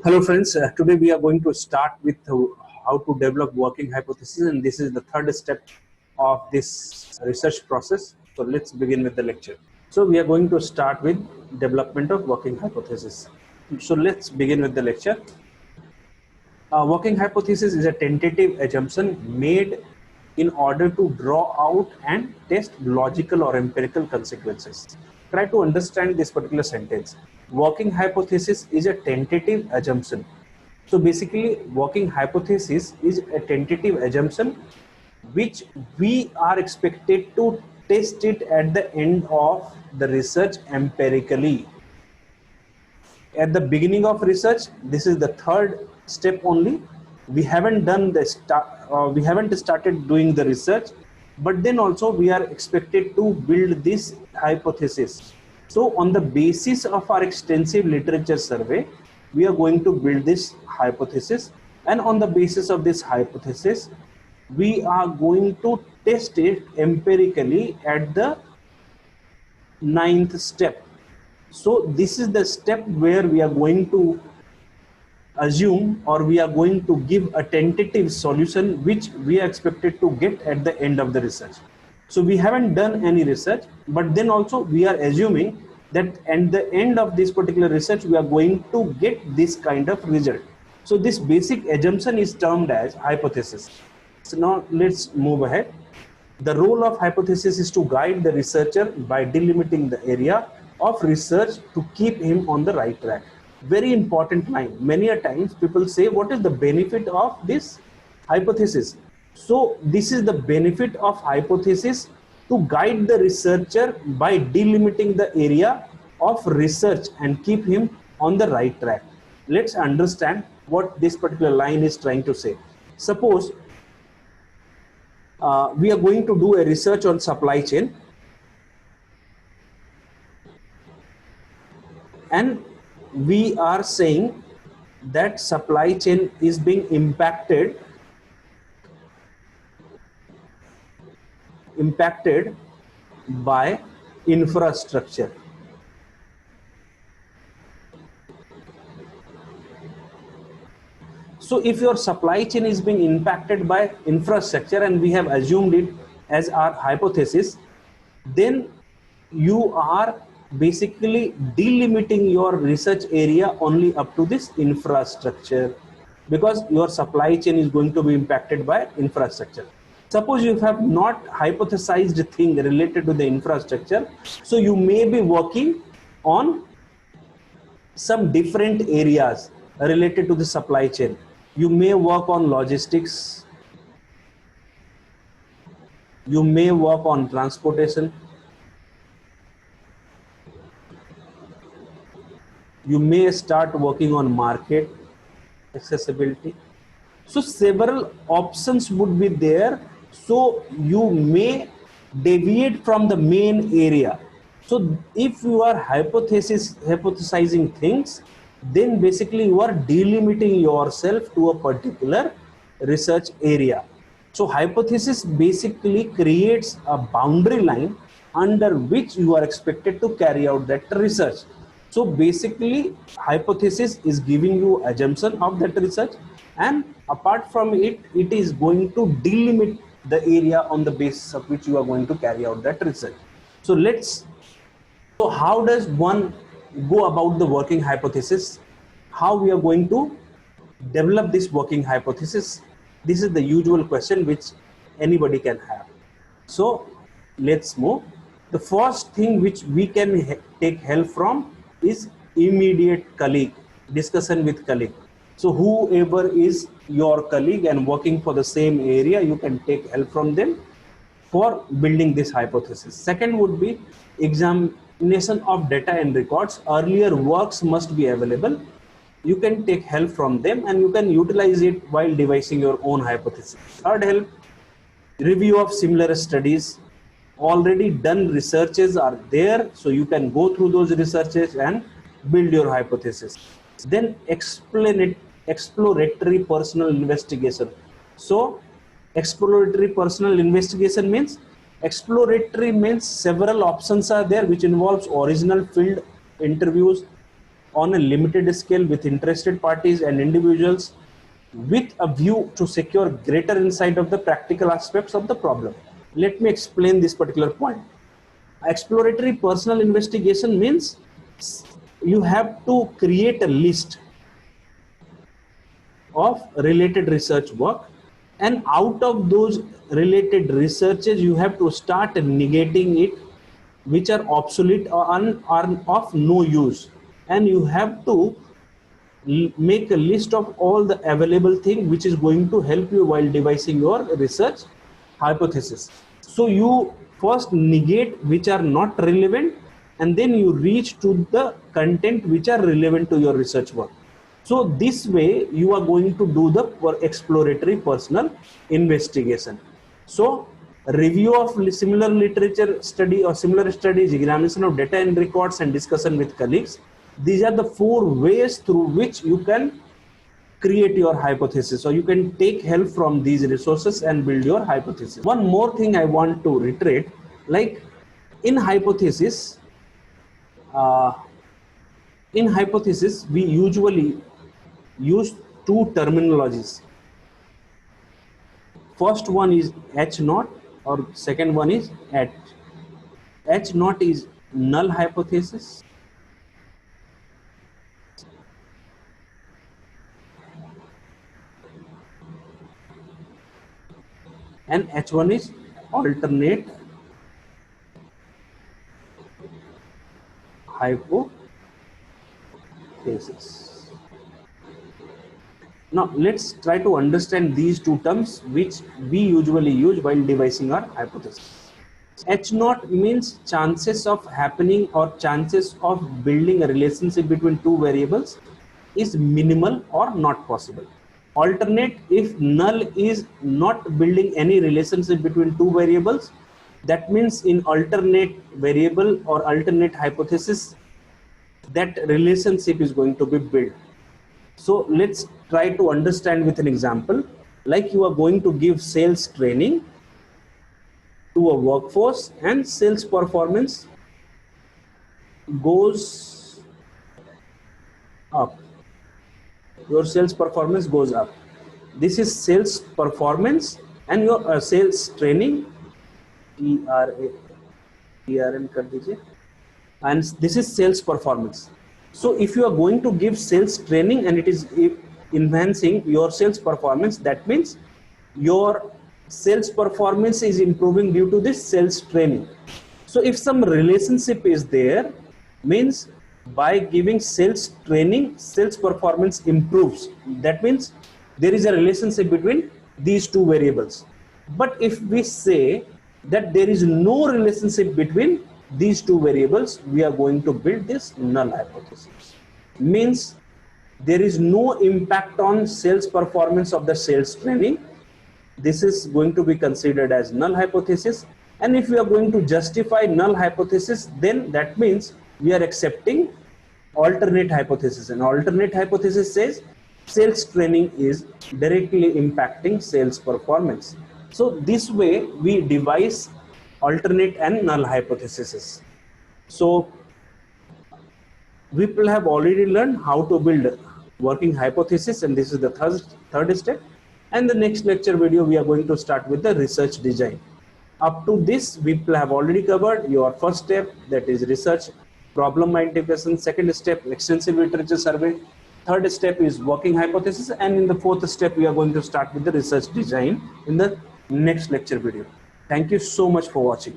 Hello friends, today we are going to start with how to develop working hypothesis, and this is the third step of this research process. So let's begin with the lecture. So we are going to start with development of working hypothesis. So let's begin with the lecture. Working hypothesis is a tentative assumption made in order to draw out and test logical or empirical consequences. Try to understand this particular sentence. Working hypothesis is a tentative assumption. So basically, working hypothesis is a tentative assumption which we are expected to test it at the end of the research empirically. At the beginning of research, this is the third step only. We haven't done the we haven't started doing the research, but then also we are expected to build this hypothesis. So on the basis of our extensive literature survey, we are going to build this hypothesis, and on the basis of this hypothesis, we are going to test it empirically at the ninth step. So this is the step where we are going to assume, or we are going to give a tentative solution which we are expected to get at the end of the research. So we haven't done any research, but then also we are assuming that at the end of this particular research we are going to get this kind of result. So this basic assumption is termed as hypothesis. So now let's move ahead. The role of hypothesis is to guide the researcher by delimiting the area of research to keep him on the right track. Very important line. Many a times people say, what is the benefit of this hypothesis? So this is the benefit of hypothesis, to guide the researcher by delimiting the area of research and keep him on the right track. Let's understand what this particular line is trying to say. Suppose we are going to do a research on supply chain, and we are saying that supply chain is being impacted by infrastructure. So if your supply chain is being impacted by infrastructure, and we have assumed it as our hypothesis, then you are basically delimiting your research area only up to this infrastructure, because your supply chain is going to be impacted by infrastructure. Suppose you have not hypothesized a thing related to the infrastructure, so you may be working on some different areas related to the supply chain. You may work on logistics, you may work on transportation, you may start working on market accessibility. So several options would be there. So you may deviate from the main area. So if you are hypothesizing things, then basically you are delimiting yourself to a particular research area. So hypothesis basically creates a boundary line under which you are expected to carry out that research. So basically hypothesis is giving you assumption of that research, and apart from it, it is going to delimit the area on the basis of which you are going to carry out that research. So how does one go about the working hypothesis? How we are going to develop this working hypothesis? This is the usual question which anybody can have. So let's move. The first thing which we can take help from is immediate colleague, discussion with colleague. So whoever is your colleague and working for the same area, you can take help from them for building this hypothesis. Second would be examination of data and records. Earlier works must be available. You can take help from them and you can utilize it while devising your own hypothesis. Third help, review of similar studies. Already done researches are there, so you can go through those researches and build your hypothesis. Then exploratory personal investigation. So exploratory personal investigation means, exploratory means several options are there which involves original field interviews, on a limited scale with interested parties and individuals with a view to secure greater insight of the practical aspects of the problem. Let me explain this particular point. Exploratory personal investigation means you have to create a list of related research work, and out of those related researches you have to start negating it which are obsolete or are of no use, and you have to make a list of all the available things which is going to help you while devising your research hypothesis. So you first negate which are not relevant, and then you reach to the content which are relevant to your research work. So this way you are going to do the exploratory personal investigation. So review of similar literature study or similar studies, examination of data and records, and discussion with colleagues. These are the 4 ways through which you can create your hypothesis, or you can take help from these resources and build your hypothesis. One more thing I want to reiterate, like in hypothesis we usually use 2 terminologies. First one is H naught, or second one is H. H naught is null hypothesis, and H1 is alternate hypothesis. Now let's try to understand these 2 terms which we usually use while devising our hypothesis. H naught means chances of happening or chances of building a relationship between 2 variables is minimal or not possible. Alternate, if null is not building any relationship between 2 variables, that means in alternate variable or alternate hypothesis that relationship is going to be built. So let's try to understand with an example. Like you are going to give sales training to a workforce and sales performance goes up. Your sales performance goes up. This is sales performance, and your sales training, TRN kar dijiye, and this is sales performance. So if you are going to give sales training and it is enhancing your sales performance, that means your sales performance is improving due to this sales training. So if some relationship is there, means by giving sales training, sales performance improves. That means there is a relationship between these 2 variables. But if we say that there is no relationship between these 2 variables, we are going to build this null hypothesis. Means there is no impact on sales performance of the sales training. This is going to be considered as null hypothesis. And if we are going to justify null hypothesis, then that means we are accepting alternate hypothesis. And alternate hypothesis says sales training is directly impacting sales performance. So this way we devise alternate and null hypotheses. So we will have already learned how to build working hypothesis, and this is the third step. And the next lecture video we are going to start with the research design. Up to this we will have already covered your first step, that is research problem identification. Second step, extensive literature survey. Third step is working hypothesis, and in the 4th step we are going to start with the research design in the next lecture video. Thank you so much for watching.